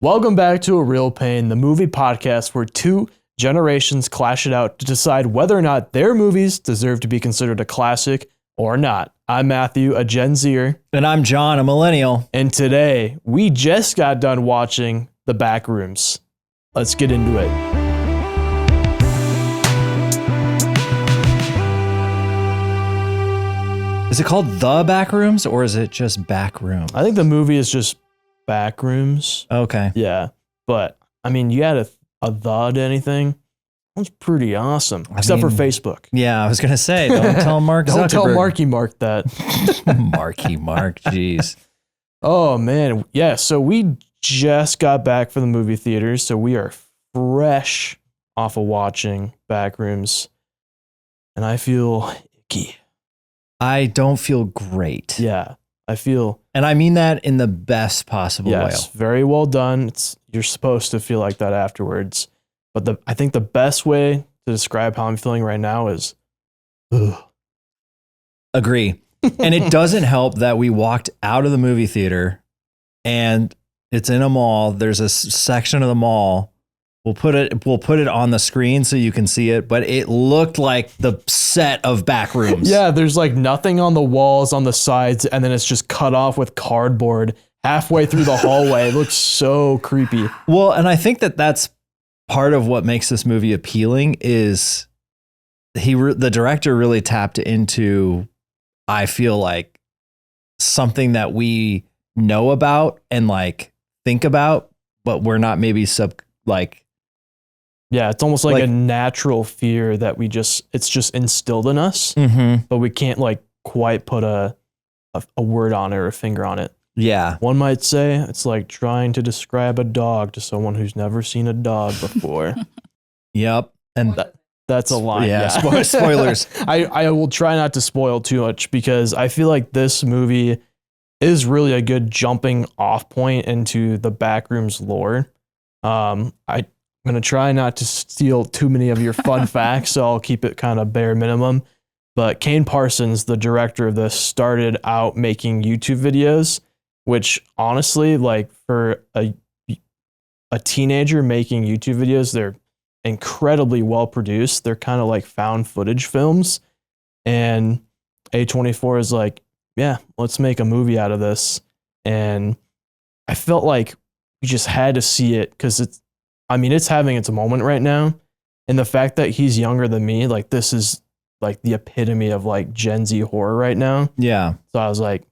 Welcome back to A Real Pain, the movie podcast where two generations clash it out to decide whether or not their movies deserve to be considered a classic or not. I'm Matthew, a Gen Zer. And I'm John, a millennial. And today, we just got done watching The Backrooms. Let's get into it. Is it called The Backrooms or is it just Backrooms? I think the movie is just Backrooms. Okay. Yeah. But, I mean, you add a the to anything, that's pretty awesome. Except for Facebook. Yeah, I was going to say, don't tell Mark Zuckerberg. Don't tell Marky Mark that. Marky Mark, jeez. Oh, man. Yeah, so we just got back from the movie theaters, so we are fresh off of watching Backrooms, and I feel icky. I don't feel great. Yeah, I feel... And I mean that in the best possible way. Yes, very well done. You're supposed to feel like that afterwards. But I think the best way to describe how I'm feeling right now is... Ugh. Agree. And it doesn't help that we walked out of the movie theater and it's in a mall. There's a section of the mall. We'll put it on the screen so you can see it, but it looked like the set of Backrooms. Yeah, there's like nothing on the walls, on the sides, and then it's just cut off with cardboard halfway through the hallway. It looks so creepy. Well, and I think that that's part of what makes this movie appealing is the director really tapped into, I feel like, something that we know about and like think about, but we're not maybe Yeah, it's almost like a natural fear that it's just instilled in us, but we can't like quite put a word on it or a finger on it. Yeah. One might say it's like trying to describe a dog to someone who's never seen a dog before. Yep. And that's a line. Yeah. Spoilers. I will try not to spoil too much because I feel like this movie is really a good jumping off point into the Backrooms lore. I'm going to try not to steal too many of your fun facts, so I'll keep it kind of bare minimum. But Kane Parsons, the director of this, started out making YouTube videos, which honestly, like for a teenager making YouTube videos, they're incredibly well produced. They're kind of like found footage films. And A24 is like, yeah, let's make a movie out of this. And I felt like we just had to see it because it's having its moment right now. And the fact that he's younger than me, like this is like the epitome of like Gen Z horror right now. Yeah. So I was like,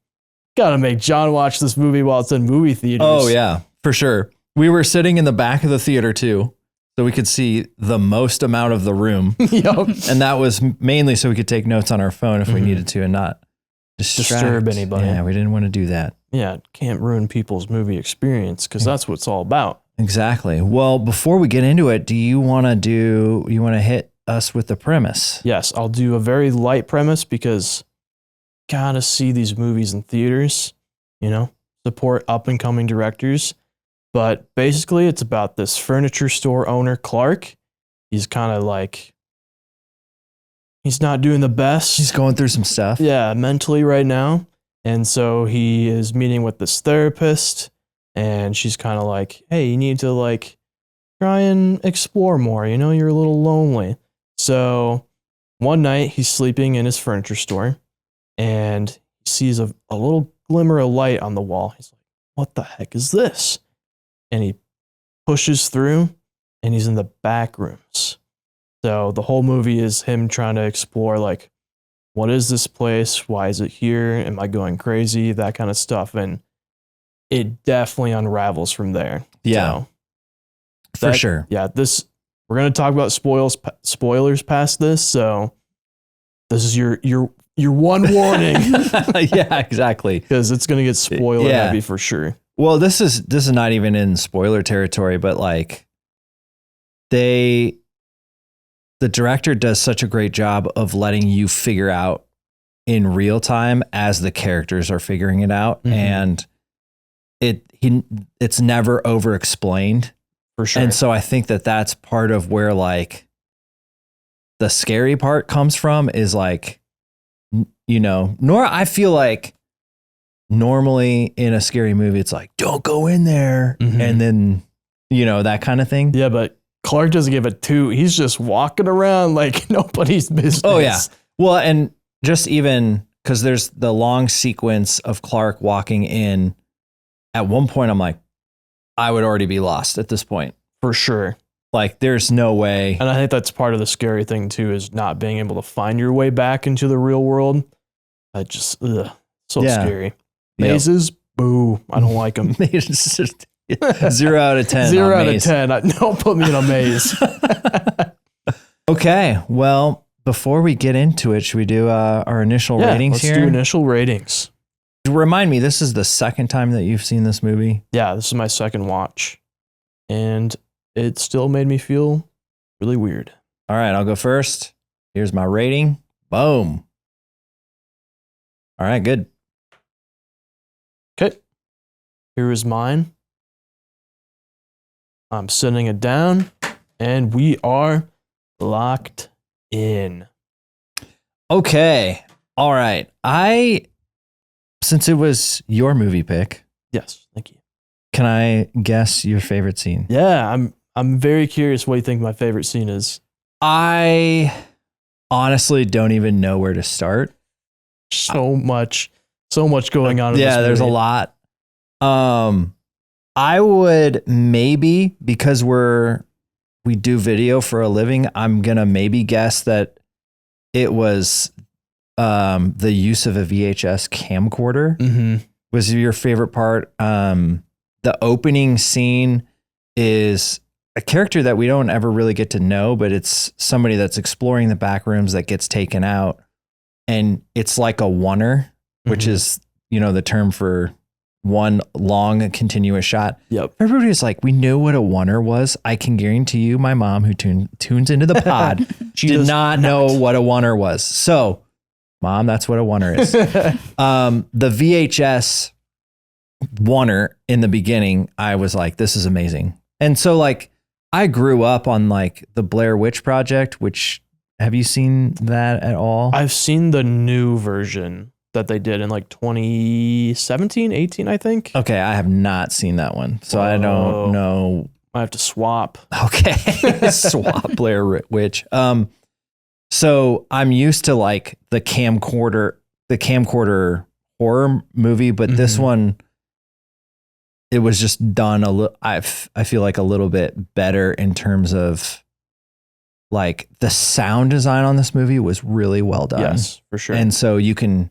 gotta make John watch this movie while it's in movie theaters. Oh yeah, for sure. We were sitting in the back of the theater too, so we could see the most amount of the room. Yep. And that was mainly so we could take notes on our phone if we needed to and not disturb anybody. Yeah, we didn't want to do that. Yeah, can't ruin people's movie experience because that's what it's all about. Exactly. Well, before we get into it, you want to hit us with the premise? Yes, I'll do a very light premise because gotta see these movies in theaters, support up and coming directors. But basically it's about this furniture store owner, Clark. He's kind of like, he's not doing the best. He's going through some stuff. Yeah, mentally right now. And so he is meeting with this therapist. And she's kind of like, hey, you need to like try and explore more. You're a little lonely. So one night he's sleeping in his furniture store and he sees a little glimmer of light on the wall. He's like, what the heck is this? And he pushes through and he's in the back rooms. So the whole movie is him trying to explore like, what is this place? Why is it here? Am I going crazy? That kind of stuff. And it definitely unravels from there. Yeah, so for sure. Yeah, we're going to talk about spoilers past this. So this is your one warning. Yeah, exactly. Because it's going to get spoiler heavy for sure. Well, this is not even in spoiler territory, but like the director does such a great job of letting you figure out in real time as the characters are figuring it out. And it's never over explained for sure. And so I think that that's part of where like the scary part comes from is like, I feel like normally in a scary movie, it's like, don't go in there. Mhm. And then, that kind of thing. Yeah, but Clark doesn't give a toot. He's just walking around like nobody's business. Oh, yeah. Well, and just even because there's the long sequence of Clark walking in. At one point, I'm like, I would already be lost at this point. For sure. Like, there's no way. And I think that's part of the scary thing, too, is not being able to find your way back into the real world. I just, so scary. Mazes, boo. I don't like them. 0 out of 10. 0 out of 10. Don't put me in a maze. Okay. Well, before we get into it, should we do our initial ratings here? Let's do initial ratings. Remind me, this is the second time that you've seen this movie? Yeah, this is my second watch. And it still made me feel really weird. All right, I'll go first. Here's my rating. Boom. All right, good. Okay. Here is mine. I'm setting it down, and we are locked in. Okay. All right. Since it was your movie pick, Yes, thank you. can I guess your favorite scene? Yeah, I'm very curious what you think my favorite scene is. I honestly don't even know where to start. So much going on in this Yeah, there's a movie. lot. I would maybe, because we do video for a living, I'm gonna maybe guess that it was the use of a VHS camcorder was your favorite part. The opening scene is a character that we don't ever really get to know, but it's somebody that's exploring the back rooms that gets taken out, and it's like a oneer, which is the term for one long continuous shot. Yep. Everybody's like, we knew what a oneer was. I can guarantee you, my mom who tunes into the pod did not know what a oneer was. So, Mom, that's what a oneer is. The VHS oneer in the beginning, I was like, this is amazing. And so like, I grew up on like the Blair Witch Project, which, have you seen that at all? I've seen the new version that they did in like 2017, 18, I think. Okay, I have not seen that one. So I don't know. I have to swap. Okay. Swap Blair Witch. So I'm used to like the camcorder horror movie, but this one, it was just done a little, I feel like a little bit better in terms of like the sound design on this movie was really well done. Yes, for sure. And so you can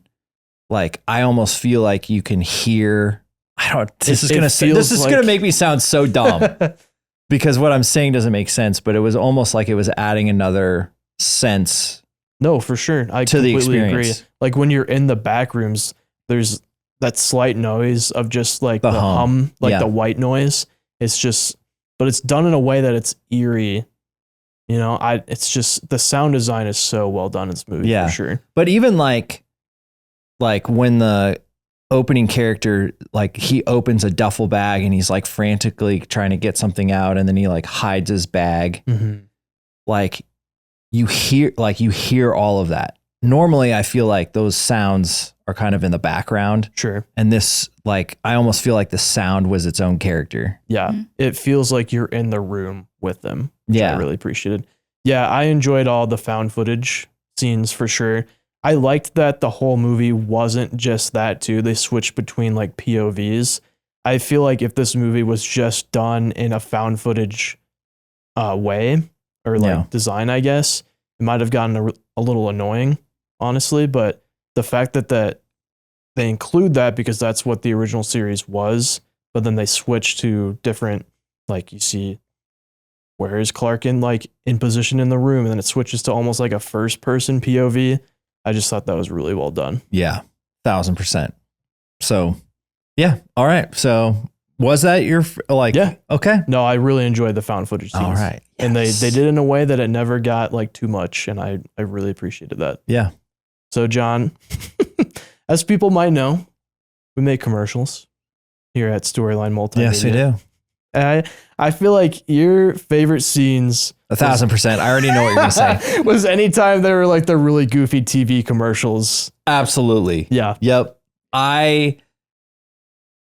like, I almost feel like you can hear, this is going to make me sound so dumb because what I'm saying doesn't make sense, but it was almost like it was adding another sense. No, for sure. I to the completely experience. agree. Like when you're in the back rooms, there's that slight noise of just like the hum, like the white noise. It's just, but it's done in a way that it's eerie. It's just the sound design is so well done in this movie for sure. But even like when the opening character, like he opens a duffel bag and he's like frantically trying to get something out, and then he like hides his bag. Like you hear all of that. Normally I feel like those sounds are kind of in the background. Sure. And this, like, I almost feel like the sound was its own character. Yeah. It feels like you're in the room with them. Which Yeah. I really appreciated. Yeah. I enjoyed all the found footage scenes for sure. I liked that the whole movie wasn't just that too. They switched between like POVs. I feel like if this movie was just done in a found footage way or like design, I guess, it might have gotten a little annoying, honestly. But the fact that they include that because that's what the original series was, but then they switch to different, like you see, where is Clark in position in the room, and then it switches to almost like a first person POV. I just thought that was really well done. Yeah, 1000%. So, yeah. All right. So, was that your Yeah. Okay. No, I really enjoyed the found footage scenes. All right. Yes. And they did it in a way that it never got like too much, and I really appreciated that. Yeah. So, John, as people might know, we make commercials here at Storyline Multimedia. Yes, we do. I feel like your favorite scenes 1000%. I already know what you're going to say. was anytime there were like the really goofy TV commercials. Absolutely. Yeah. Yep.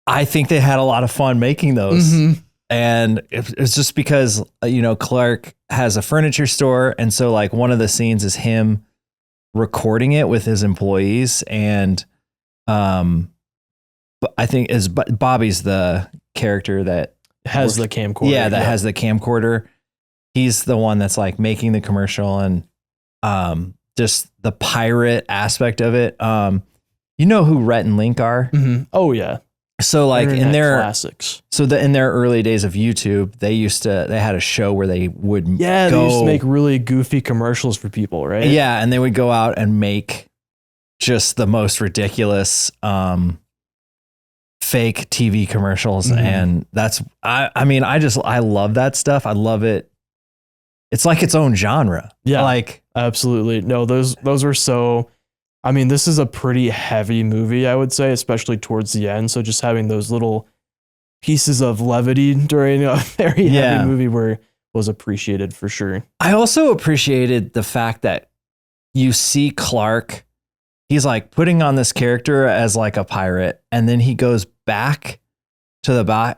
I think they had a lot of fun making those. Mhm. And it's just because, Clark has a furniture store. And so like one of the scenes is him recording it with his employees. And I think Bobby's the character that Has the camcorder. Yeah, that has the camcorder. He's the one that's like making the commercial and just the pirate aspect of it. You know who Rhett and Link are? Mhm. Oh yeah. So like Internet in their classics. So in their early days of YouTube, they had a show where they would They used to make really goofy commercials for people, right? Yeah, and they would go out and make just the most ridiculous fake TV commercials. Mhm. And that's I love that stuff. I love it. It's like its own genre. Yeah. Like Absolutely. No, those are so, I mean, this is a pretty heavy movie, I would say, especially towards the end. So just having those little pieces of levity during a very heavy movie was appreciated for sure. I also appreciated the fact that you see Clark, he's like putting on this character as like a pirate, and then he goes back to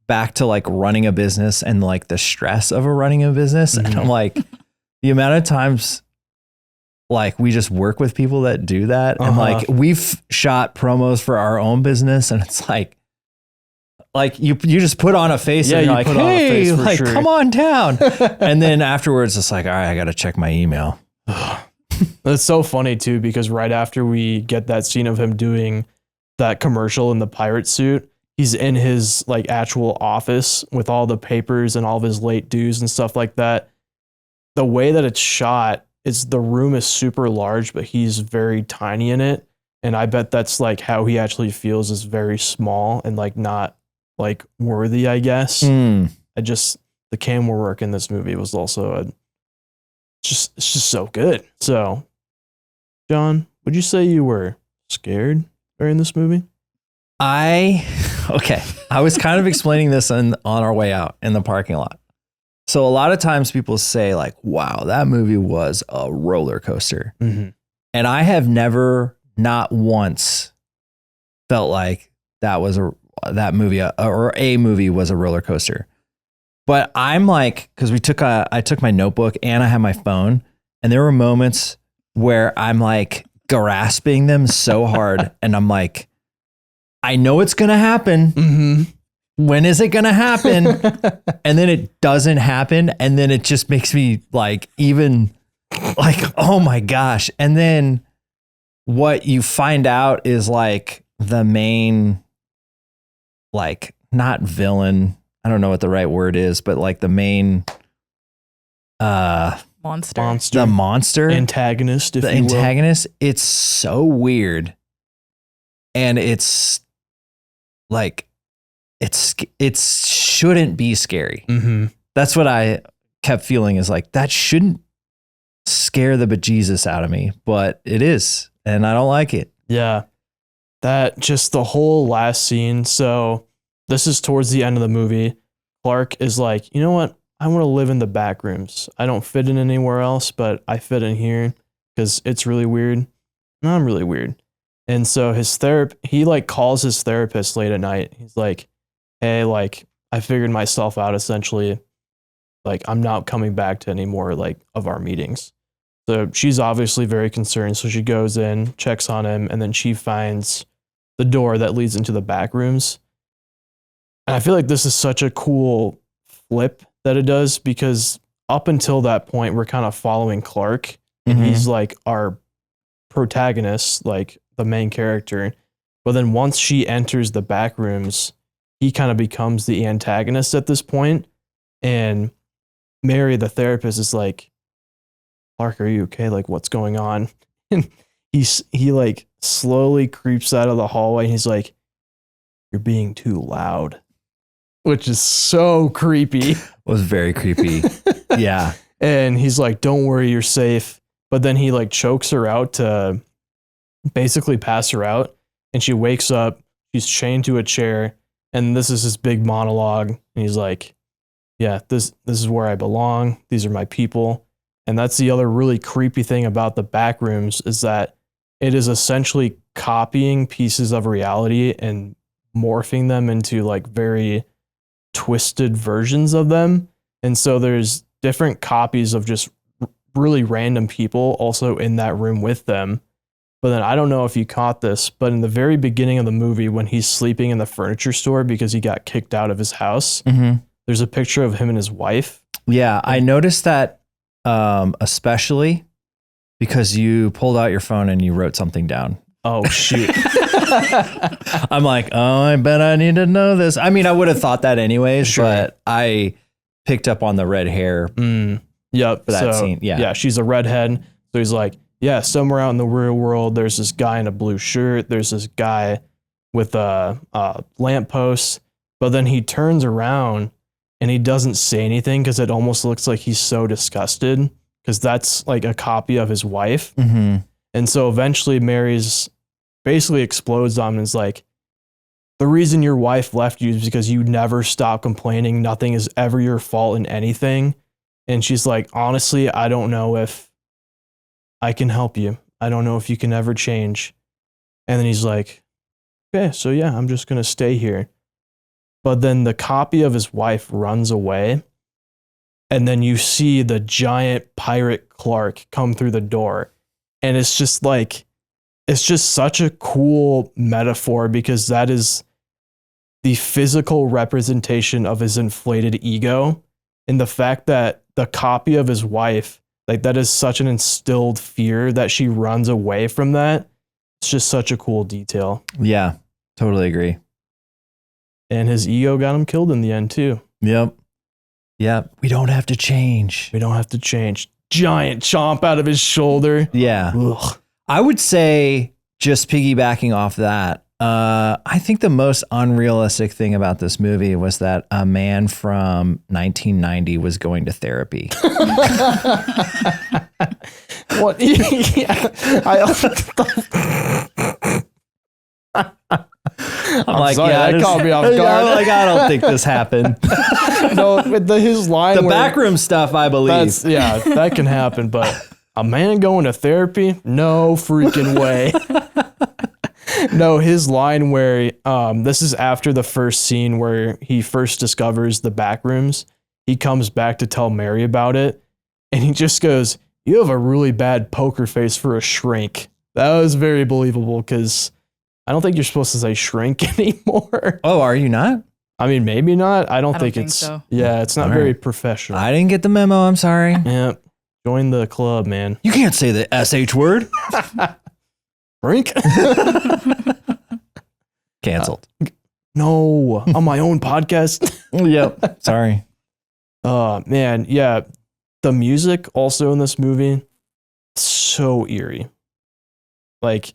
back to like running a business and like the stress of running a business. Mhm. And I'm like, the amount of times like we just work with people that do that. And like we've shot promos for our own business, and it's like you just put on a face and you're like, hey, like come on down. And then afterwards it's like, all right, I got to check my email. That's so funny too, because right after we get that scene of him doing that commercial in the pirate suit, he's in his like actual office with all the papers and all of his late dues and stuff like that. The way that it's shot is the room is super large, but he's very tiny in it. And I bet that's like how he actually feels, is very small and like not like worthy, I guess. The camera work in this movie was also it's just so good. So, John, would you say you were scared during this movie? I was kind of explaining this on our way out in the parking lot. So a lot of times people say like, wow, that movie was a roller coaster. Mm-hmm. And I have never, not once, felt like that movie was a roller coaster. But I'm like, because I took my notebook and I had my phone, and there were moments where I'm like grasping them so hard, and I'm like, I know it's gonna happen. Mm-hmm. When is it gonna happen? And then it doesn't happen, and then it just makes me like even like, oh my gosh. And then what you find out is like the main, like, not villain, I don't know what the right word is, but like the main monster. The monster antagonist, if the you will. antagonist. It's so weird, and it's like it shouldn't be scary. Mm-hmm. That's what I kept feeling, is like that shouldn't scare the bejesus out of me, but it is, and I don't like it. Yeah, that just the whole last scene. So this is towards the end of the movie. Clark is like, you know what? I want to live in the back rooms. I don't fit in anywhere else, but I fit in here because it's really weird. And I'm really weird. And so he like calls his therapist late at night. He's like, hey, like I figured myself out essentially. Like I'm not coming back to any more like of our meetings. So she's obviously very concerned. So she goes in, checks on him, and then she finds the door that leads into the back rooms. And I feel like this is such a cool flip that it does, because up until that point, we're kind of following Clark, and he's like our protagonist, like the main character. But then once she enters the back rooms, he kind of becomes the antagonist at this point. And Mary, the therapist, is like, Clark, are you okay? Like, what's going on? And he like slowly creeps out of the hallway, and he's like, you're being too loud. Which is so creepy. It was very creepy. Yeah. And he's like, don't worry, you're safe. But then he like chokes her out to basically pass her out. And she wakes up, she's chained to a chair. And this is his big monologue. And he's like, yeah, this is where I belong. These are my people. And that's the other really creepy thing about the back rooms, is that it is essentially copying pieces of reality and morphing them into like very twisted versions of them. And so there's different copies of just really random people also in that room with them. But then I don't know if you caught this, but in the very beginning of the movie, when he's sleeping in the furniture store because he got kicked out of his house, there's a picture of him and his wife. Yeah, I noticed that especially because you pulled out your phone and you wrote something down. Oh, shoot. I'm like, oh, I bet I need to know this. I mean, I would have thought that anyways, but I picked up on the red hair. Yep. For that scene. Yeah. Yeah, she's a redhead. So he's like, yeah, somewhere out in the real world, there's this guy in a blue shirt. There's this guy with a lamppost. But then he turns around and he doesn't say anything because it almost looks like he's so disgusted because that's like a copy of his wife. And so eventually Mary's basically explodes on him and is like, the reason your wife left you is because you never stop complaining. Nothing is ever your fault in anything. And she's like, honestly, I don't know if I can help you. I don't know if you can ever change. And then he's like, okay, so yeah, I'm just going to stay here. But then the copy of his wife runs away. And then you see the giant pirate Clark come through the door. And it's just like, it's just such a cool metaphor because that is the physical representation of his inflated ego. And the fact that the copy of his wife, like that is such an instilled fear that she runs away from that. It's just such a cool detail. Yeah, totally agree. And his ego got him killed in the end too. Yep. We don't have to change. We don't have to change. Giant chomp out of his shoulder. Yeah. Ugh. I would say, just piggybacking off that, I think the most unrealistic thing about this movie was that a man from 1990 was going to therapy. What? Yeah. I'm like, sorry, yeah, that caught me off guard. I'm like, I don't think this happened. No, with his line. The backroom stuff, I believe. Yeah, that can happen. But a man going to therapy? No freaking way. No, his line where this is after the first scene where he first discovers the backrooms. He comes back to tell Mary about it, and he just goes, "You have a really bad poker face for a shrink." That was very believable because I don't think you're supposed to say shrink anymore. Oh, are you not? I mean, maybe not. I don't think it's so. Yeah, it's not very professional. I didn't get the memo. I'm sorry. Yeah, join the club, man. You can't say the SH word. Shrink. Canceled. No, on my own podcast. Yep. Sorry. Man, yeah. The music also in this movie, so eerie. Like,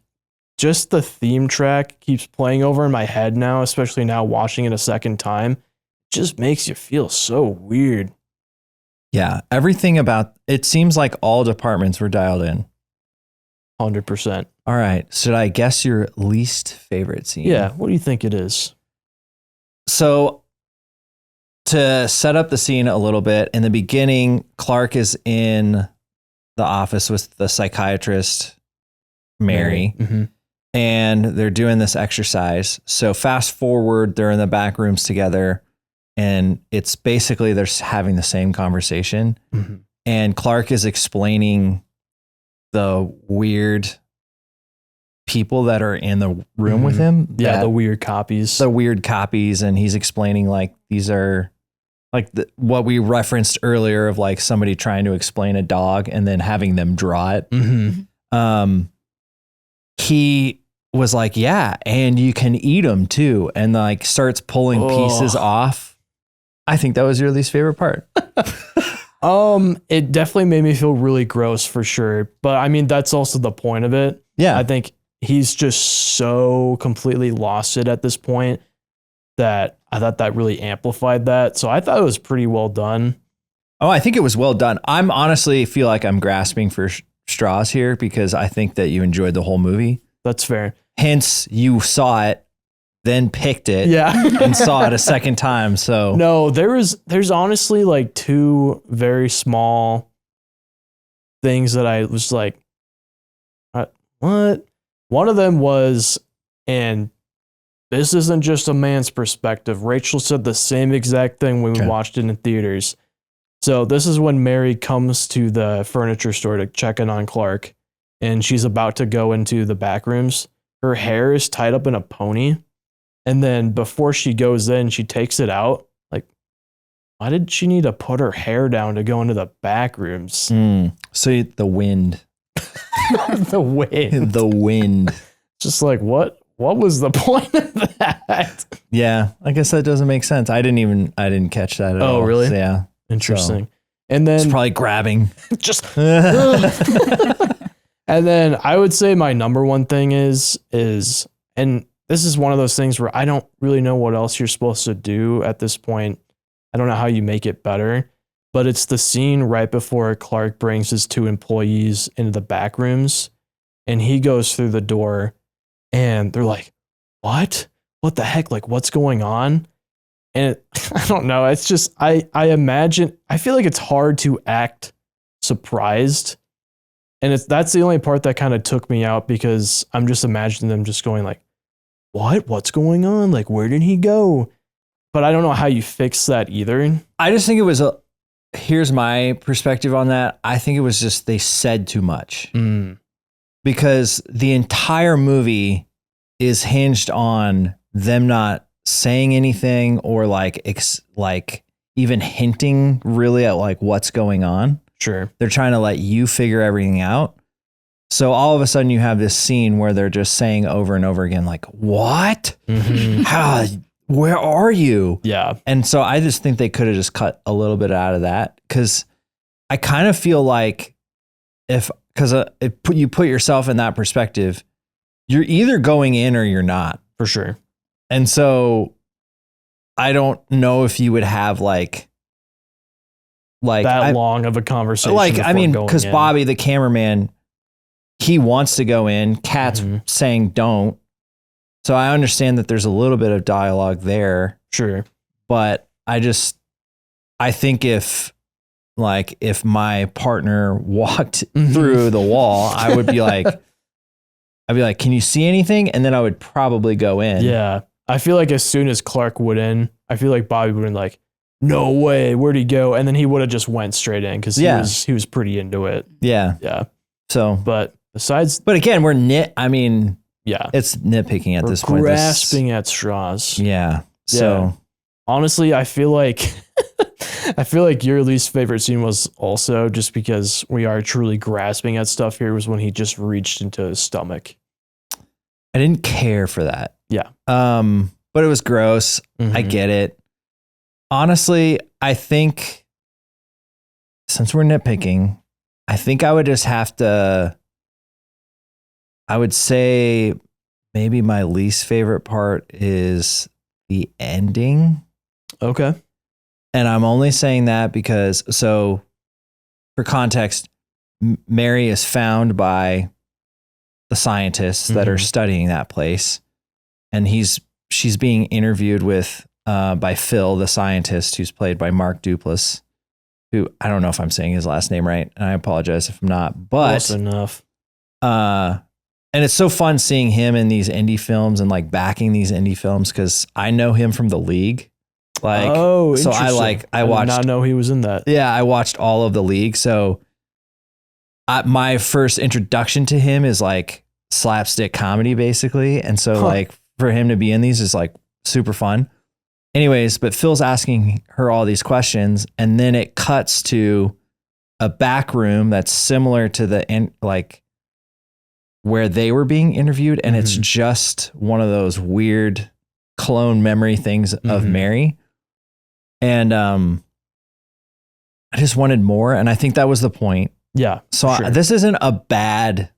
just the theme track keeps playing over in my head now, especially now watching it a second time. Just makes you feel so weird. Yeah. Everything about it seems like all departments were dialed in. 100%. All right. Should I guess your least favorite scene? Yeah. What do you think it is? So, to set up the scene a little bit, in the beginning, Clark is in the office with the psychiatrist, Mary, and they're doing this exercise. So, fast forward, they're in the back rooms together, and it's basically they're having the same conversation. And Clark is explaining the weird people that are in the room with him. Yeah, the weird copies. The weird copies. And he's explaining like these are like what we referenced earlier of like somebody trying to explain a dog and then having them draw it. He was like, yeah, and you can eat them too. And like starts pulling pieces off. I think that was your least favorite part. It definitely made me feel really gross for sure. But I mean, that's also the point of it. Yeah. I think he's just so completely lost it at this point that I thought that really amplified that. So I thought it was pretty well done. Oh, I think it was well done. I'm honestly feel like I'm grasping for straws here because I think that you enjoyed the whole movie. That's fair. Hence, you saw it, then picked it, and saw it a second time. So no, there's honestly like two very small things that I was like, what? One of them was, and this isn't just a man's perspective. Rachel said the same exact thing when we Okay. watched it in theaters. So this is when Mary comes to the furniture store to check in on Clark, and she's about to go into the back rooms. Her hair is tied up in a pony, and then before she goes in, she takes it out. Like, why did she need to put her hair down to go into the back rooms? So the wind. The wind. The wind. Just like, what was the point of that? Yeah, I guess that doesn't make sense. I didn't catch that at all. Oh, really? So, yeah. Interesting. And then It's probably grabbing. just and then I would say my number one thing is and this is one of those things where I don't really know what else you're supposed to do at this point. I don't know how you make it better, but it's the scene right before Clark brings his 2 employees into the back rooms, and he goes through the door and they're like, what the heck? Like, what's going on? And I don't know. It's just, I feel like it's hard to act surprised. And that's the only part that kind of took me out, because I'm just imagining them just going like, what's going on? Like, where did he go? But I don't know how you fix that either. I just think it was here's my perspective on that. I think it was just they said too much. Because the entire movie is hinged on them not saying anything or like even hinting really at like what's going on. Sure. They're trying to let you figure everything out. So all of a sudden you have this scene where they're just saying over and over again, like, what? How, where are you? Yeah. And so I just think they could have just cut a little bit out of that, because I kind of feel like if you put yourself in that perspective, you're either going in or you're not. For sure. And so I don't know if you would have like that long of a conversation. Like, I mean, because in. Bobby, the cameraman, he wants to go in. Kat's saying don't. So I understand that there's a little bit of dialogue there. Sure. But I think if my partner walked through the wall, I would be like, can you see anything? And then I would probably go in. Yeah. I feel like as soon as Clark would in, I feel like Bobby would have been like, no way, where'd he go? And then he would have just went straight in, because he was pretty into it. Yeah. Yeah. So, but again, yeah, it's nitpicking at this point. Grasping at straws. Yeah. So honestly, I feel like your least favorite scene was also, just because we are truly grasping at stuff here, was when he just reached into his stomach. I didn't care for that. Yeah. But it was gross. I get it. Honestly, I think since we're nitpicking, I think I would just have to, I would say maybe my least favorite part is the ending. Okay. And I'm only saying that because, so for context, Mary is found by the scientists that are studying that place. And she's being interviewed with by Phil, the scientist, who's played by Mark Duplass, who I don't know if I'm saying his last name right, and I apologize if I'm not, but close enough. And it's so fun seeing him in these indie films and like backing these indie films, because I know him from The League. Like, oh, so I watched. did not know he was in that. Yeah, I watched all of The League. So my first introduction to him is like slapstick comedy, basically, and so like for him to be in these is like super fun. Anyways, but Phil's asking her all these questions, and then it cuts to a back room that's similar to the like where they were being interviewed, and it's just one of those weird clone memory things of Mary. And I just wanted more, and I think that was the point. Yeah. So this isn't a bad,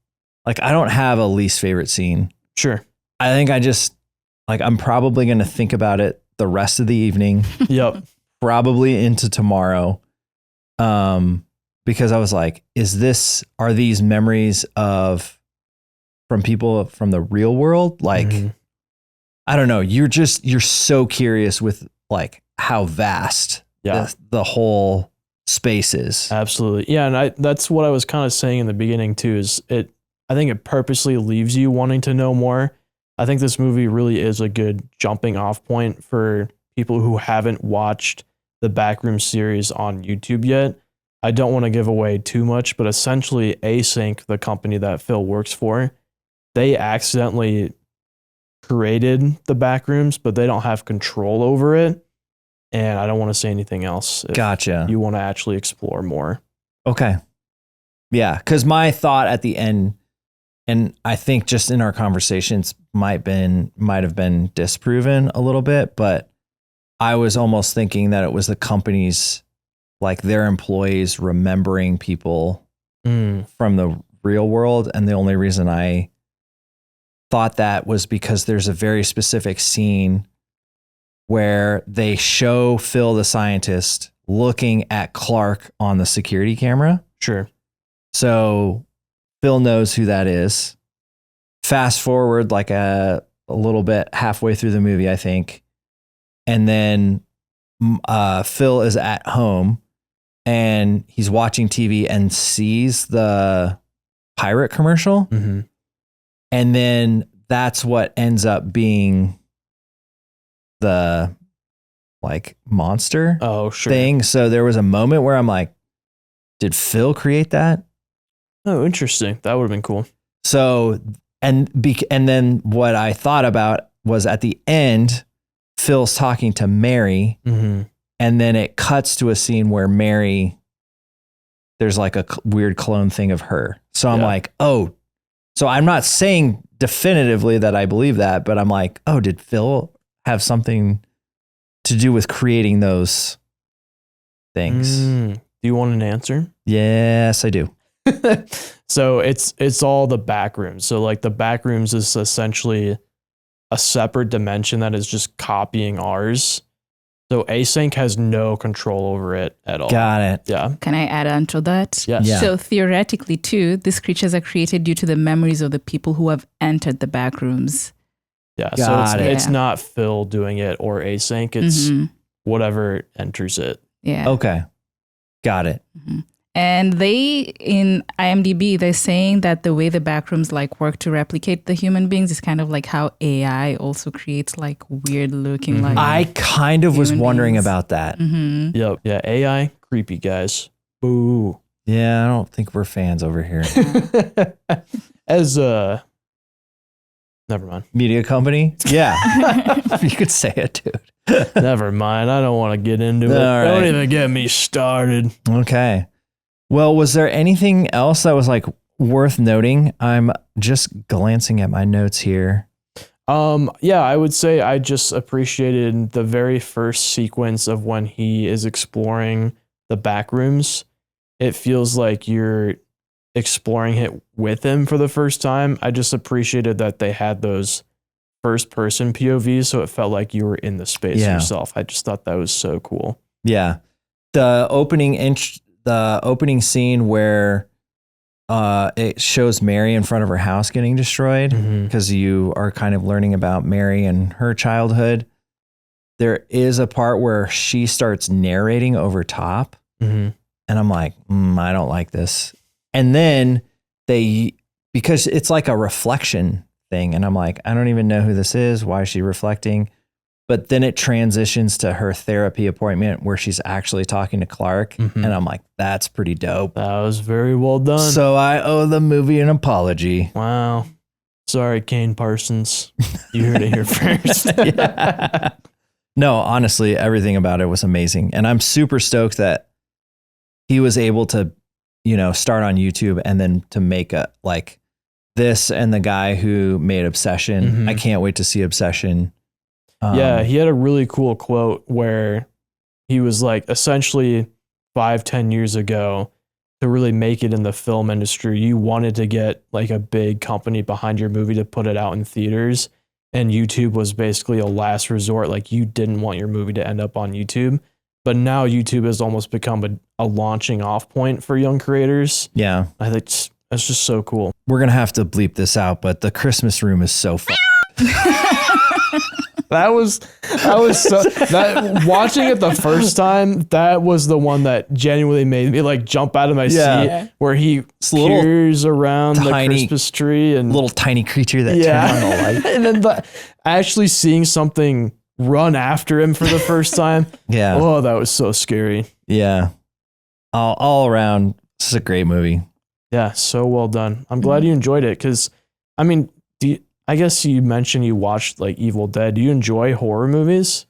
like, I don't have a least favorite scene. Sure. I think I just, like, I'm probably going to think about it the rest of the evening. Yep. Probably into tomorrow. Because I was like, are these memories from people from the real world? Like, I don't know. You're so curious with like how vast the whole space is. Absolutely. Yeah. And that's what I was kind of saying in the beginning too, I think it purposely leaves you wanting to know more. I think this movie really is a good jumping off point for people who haven't watched the Backrooms series on YouTube yet. I don't want to give away too much, but essentially Async, the company that Phil works for, they accidentally created the Backrooms, but they don't have control over it. And I don't want to say anything else. Gotcha. You want to actually explore more. Okay. Yeah. Cause my thought at the end, and I think just in our conversations might have been disproven a little bit, but I was almost thinking that it was the company's, like their employees remembering people from the real world. And the only reason I thought that was because there's a very specific scene where they show Phil the scientist looking at Clark on the security camera. Sure. So Phil knows who that is. Fast forward like a little bit halfway through the movie, I think. And then Phil is at home and he's watching TV and sees the pirate commercial. Mm-hmm. And then that's what ends up being the like monster thing. So there was a moment where I'm like, did Phil create that? Oh, interesting. That would have been cool. So, and then what I thought about was at the end, Phil's talking to Mary, and then it cuts to a scene where Mary, there's like a weird clone thing of her. So I'm like, oh, so I'm not saying definitively that I believe that, but I'm like, oh, did Phil have something to do with creating those things? Do you want an answer? Yes, I do. So it's all the Backrooms. So like the Backrooms is essentially a separate dimension that is just copying ours. So Async has no control over it at all. Got it. Yeah. Can I add on to that? Yes. Yeah. So theoretically too, these creatures are created due to the memories of the people who have entered the Backrooms. Yeah. Got So it. it's not Phil doing it or Async. It's whatever enters it. Yeah. Okay. Got it. And they, in IMDb, they're saying that the way the Backrooms like work to replicate the human beings is kind of like how AI also creates like weird looking like. I kind of was human wondering beings. about that. Yep. Yeah. AI, creepy guys. Boo. Yeah, I don't think we're fans over here. As never mind. Media company? Yeah. You could say it, dude. Never mind. I don't want to get into it. All right. Don't even get me started. Okay. Well, was there anything else that was like worth noting? I'm just glancing at my notes here. Yeah, I would say I just appreciated the very first sequence of when he is exploring the Backrooms. It feels like you're exploring it with him for the first time. I just appreciated that they had those first person POVs, so it felt like you were in the space yourself. I just thought that was so cool. Yeah. The opening scene where it shows Mary in front of her house getting destroyed, because you are kind of learning about Mary and her childhood. There is a part where she starts narrating over top, and I'm like, I don't like this. And then because it's like a reflection thing, and I'm like, I don't even know who this is. Why is she reflecting? But then it transitions to her therapy appointment where she's actually talking to Clark. And I'm like, that's pretty dope. That was very well done. So I owe the movie an apology. Wow. Sorry, Kane Parsons. You heard it here first. Yeah. No, honestly, everything about it was amazing. And I'm super stoked that he was able to, start on YouTube and then to make like this, and the guy who made Obsession. I can't wait to see Obsession. Yeah, he had a really cool quote where he was like, essentially 5-10 years ago, to really make it in the film industry, you wanted to get like a big company behind your movie to put it out in theaters. And YouTube was basically a last resort. Like, you didn't want your movie to end up on YouTube. But now YouTube has almost become a launching off point for young creators. Yeah. I think that's just so cool. We're going to have to bleep this out, but the Christmas room is so fun. That was so that watching it the first time, that was the one that genuinely made me like jump out of my seat, where he peers around the Christmas tree and little tiny creature that turned on the light. And then actually seeing something run after him for the first time. Yeah. Oh, that was so scary. Yeah. All around, this is a great movie. Yeah, so well done. I'm glad you enjoyed it, because I mean, I guess you mentioned you watched like Evil Dead. Do you enjoy horror movies?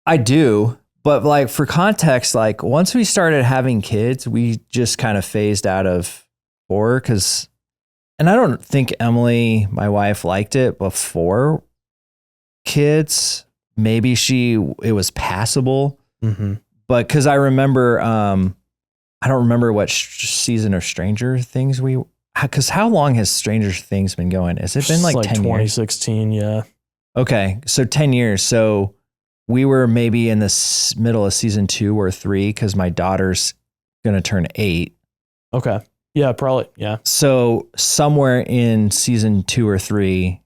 I do, but like for context, like once we started having kids, we just kind of phased out of horror and I don't think Emily, my wife, liked it before kids. Maybe it was passable, but because I remember, I don't remember what season of Stranger Things because how long has Stranger Things been going? Has it been like 10 2016, years? Yeah. Okay, so 10 years. So we were maybe in the middle of season 2 or 3 because my daughter's going to turn 8. Okay. Yeah, probably. Yeah. So somewhere in season 2 or 3,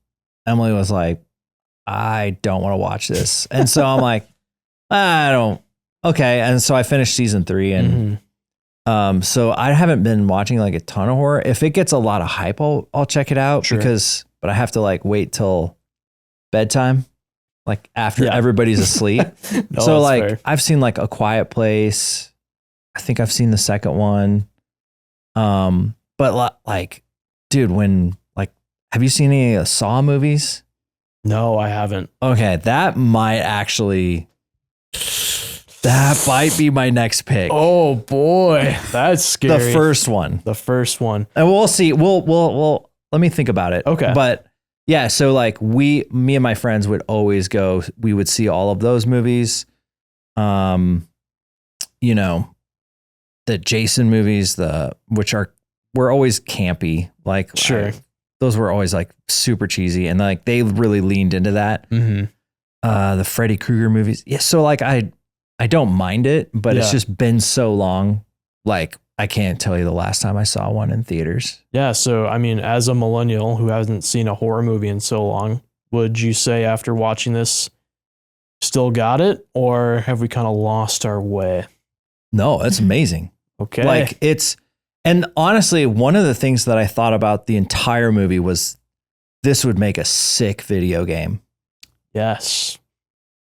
Emily was like, I don't want to watch this. And so I'm like, I don't. Okay. And so I finished season 3 and so I haven't been watching like a ton of horror. If it gets a lot of hype, I'll check it out but I have to like wait till bedtime, like after everybody's asleep. So like fair. I've seen like A Quiet Place. I think I've seen the second one. But like, dude, have you seen any of the Saw movies? No, I haven't. Okay. That might be my next pick. Oh boy, that's scary. The first one. And we'll see. We'll let me think about it. Okay. But yeah, so like me and my friends would always go, we would see all of those movies. You know, the Jason movies, were always campy. Like those were always like super cheesy and like they really leaned into that. The Freddy Krueger movies. Yeah. So like I don't mind it, but it's just been so long. Like I can't tell you the last time I saw one in theaters. Yeah. So, I mean, as a millennial who hasn't seen a horror movie in so long, would you say after watching this still got it, or have we kind of lost our way? No, it's amazing. Okay. Like and honestly, one of the things that I thought about the entire movie was this would make a sick video game. Yes.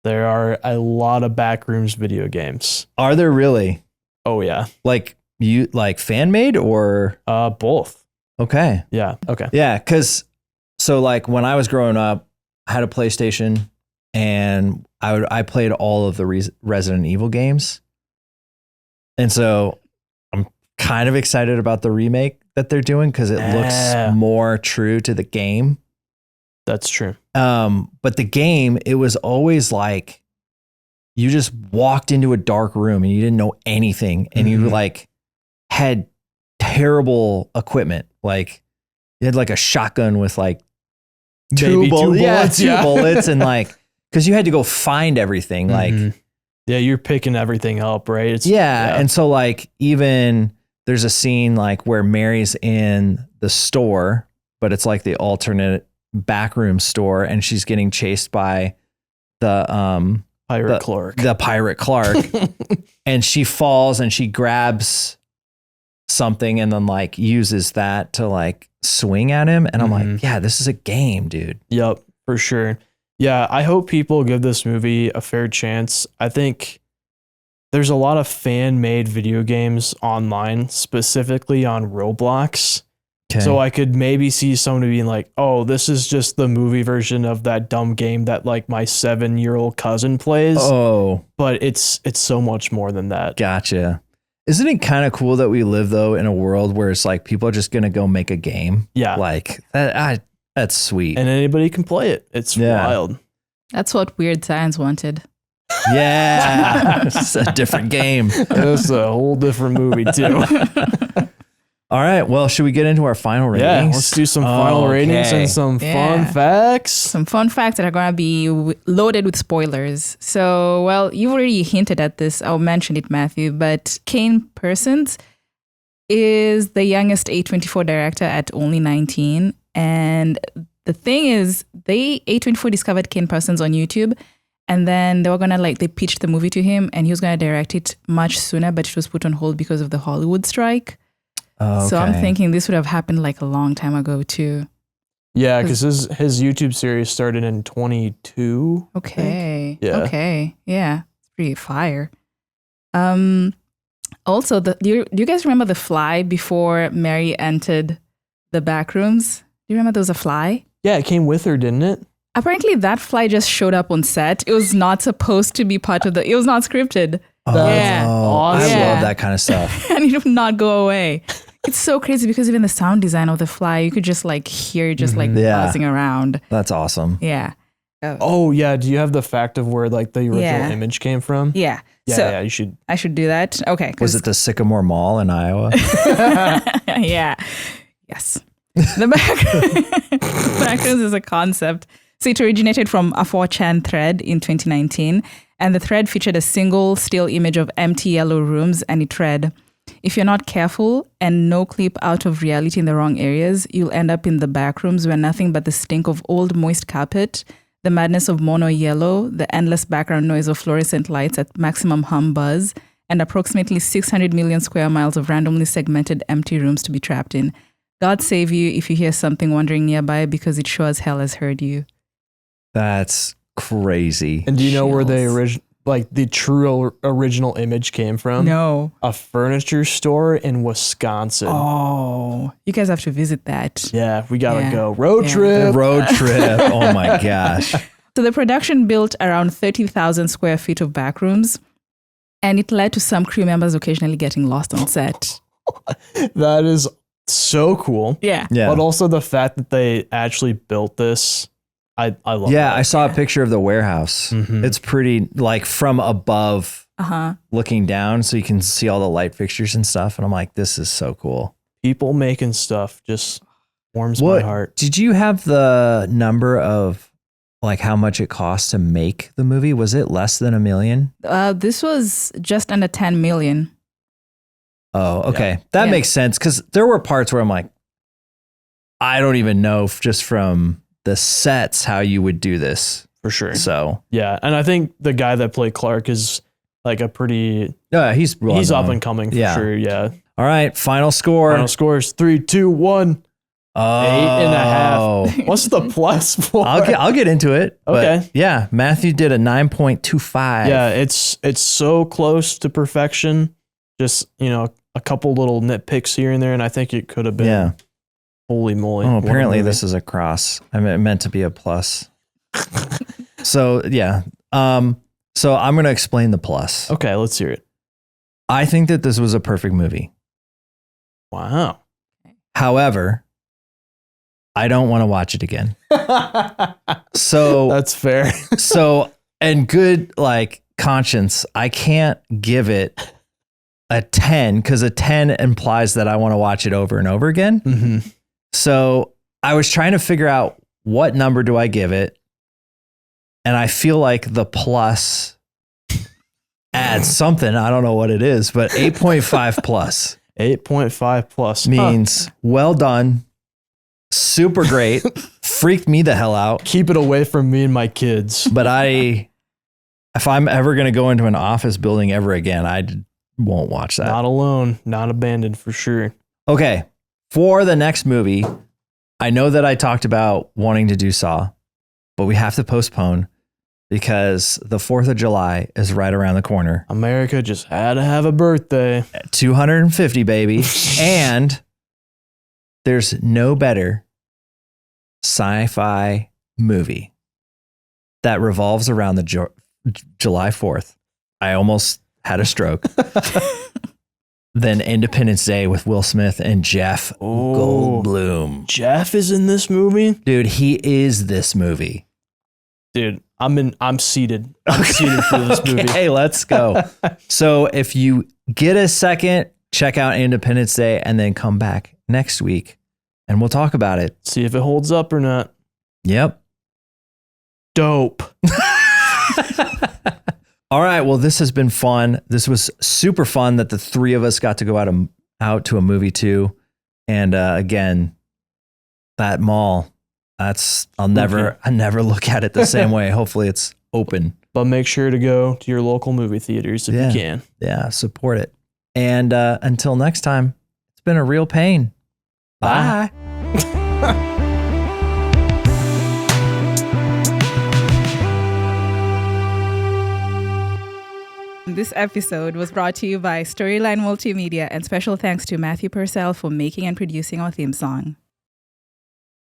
There are a lot of Backrooms video games. Are there really? Oh yeah. Like fan made or? Both. Okay. Yeah. Okay. Yeah. Cause so like when I was growing up, I had a PlayStation and I played all of the Resident Evil games. And so I'm kind of excited about the remake that they're doing because it looks more true to the game. That's true. But the game, it was always like you just walked into a dark room and you didn't know anything, and you like had terrible equipment. Like you had like a shotgun with like two bullets, and like because you had to go find everything. Like you're picking everything up, right? And so like even there's a scene like where Mary's in the store, but it's like the alternate backroom store, and she's getting chased by the Pirate Clark. The Pirate Clark. And she falls and she grabs something and then like uses that to like swing at him. And I'm like, yeah, this is a game, dude. Yep, for sure. Yeah, I hope people give this movie a fair chance. I think there's a lot of fan-made video games online, specifically on Roblox. Okay. So I could maybe see somebody being like, oh, this is just the movie version of that dumb game that like my 7-year-old cousin plays. Oh. But it's so much more than that. Gotcha. Isn't it kind of cool that we live though in a world where it's like people are just going to go make a game? Yeah. Like that's sweet. And anybody can play it. It's wild. That's what Weird Science wanted. Yeah. It's a different game. It's a whole different movie too. All right. Well, should we get into our final ratings? Yeah, let's do some final ratings and some fun facts. Some fun facts that are going to be loaded with spoilers. So, well, you've already hinted at this. I'll mention it, Matthew. But Kane Parsons is the youngest A24 director at only 19. And the thing is, A24 discovered Kane Parsons on YouTube. And then they were gonna they pitched the movie to him, and he was gonna direct it much sooner, but it was put on hold because of the Hollywood strike. Oh, okay. So I'm thinking this would have happened a long time ago too. Yeah, because his YouTube series started in 22. Okay. Yeah. Okay. Yeah. It's pretty fire. Also, do you guys remember the fly before Mary entered the Backrooms? Do you remember there was a fly? Yeah, it came with her, didn't it? Apparently, that fly just showed up on set. It was not supposed to be part of it was not scripted. That's awesome. I Yeah. love that kind of stuff. And it would not go away. It's so crazy because even the sound design of the fly, you could just hear it just Yeah. buzzing around. That's awesome. Yeah. Oh yeah, do you have the fact of where the original Yeah. image came from? Yeah. Yeah, So yeah, you should. I should do that. Okay. Was it the Sycamore Mall in Iowa? Yeah. Yes. The Backrooms is a concept. So it originated from a 4chan thread in 2019, and the thread featured a single still image of empty yellow rooms, and it read, "If you're not careful and no clip out of reality in the wrong areas, you'll end up in the backrooms where nothing but the stink of old moist carpet, the madness of mono yellow, the endless background noise of fluorescent lights at maximum hum buzz, and approximately 600 million square miles of randomly segmented empty rooms to be trapped in. God save you if you hear something wandering nearby because it sure as hell has heard you." That's crazy. And do you know where Chills. the true original image came from? No. A furniture store in Wisconsin. Oh, you guys have to visit that. Yeah, we gotta Yeah. go. Road Yeah. trip. Road trip. Oh my gosh. So the production built around 30,000 square feet of backrooms, and it led to some crew members occasionally getting lost on set. That is so cool. Yeah. Yeah. But also the fact that they actually built this, I love Yeah, that. I saw a picture of the warehouse. Mhm. It's pretty from above Uh-huh. looking down so you can see all the light fixtures and stuff. And I'm like, this is so cool. People making stuff just warms my heart. Did you have the number of how much it cost to make the movie? Was it less than $1 million? This was just under 10 million. Oh, okay. That Yeah. makes sense. Cause there were parts where I'm like, I don't even know just from the sets how you would do this. For sure. So Yeah. And I think the guy that played Clark is a pretty yeah, he's up and coming for Yeah. sure. Yeah. All right. Final score. Final scores 3, 2, 1. Oh. 8.5. What's the plus for? I'll get into it. but Okay. yeah. Matthew did a 9.25. Yeah, it's so close to perfection. Just, a couple little nitpicks here and there, and I think it could have been. Yeah. Holy moly. Oh, what a apparently movie. this is a cross. I meant to be a plus. So yeah. So I'm going to explain the plus. Okay, let's hear it. I think that this was a perfect movie. Wow. However, I don't want to watch it again. So That's fair. so and good conscience, I can't give it a 10 because a 10 implies that I want to watch it over and over again. Mm-hmm. So I was trying to figure out what number do I give it. And I feel like the plus adds something. I don't know what it is, but 8.5 plus 8.5 plus. means well done. Super great. Freaked me the hell out. Keep it away from me and my kids. But if I'm ever going to go into an office building ever again, I won't watch that. Not alone, not abandoned for sure. Okay. For the next movie, I know that I talked about wanting to do Saw, but we have to postpone because the 4th of July is right around the corner. America just had to have a birthday. 250, baby. And there's no better sci-fi movie that revolves around the July 4th. I almost had a stroke. Than Independence Day with Will Smith and Jeff Oh. Goldblum. Jeff is in this movie? Dude, he is this movie. Dude, I'm seated. I'm seated for this movie. Hey, let's go. So if you get a second, check out Independence Day and then come back next week and we'll talk about it. See if it holds up or not. Yep. Dope. All right. Well, this has been fun. This was super fun that the three of us got to go out to a movie too. And again, that mall, I never look at it the same way. Hopefully it's open. but make sure to go to your local movie theaters if Yeah. you can. Yeah, support it. And until next time, it's been a real pain. Bye. This episode was brought to you by Storyline Multimedia, and special thanks to Matthew Purcell for making and producing our theme song.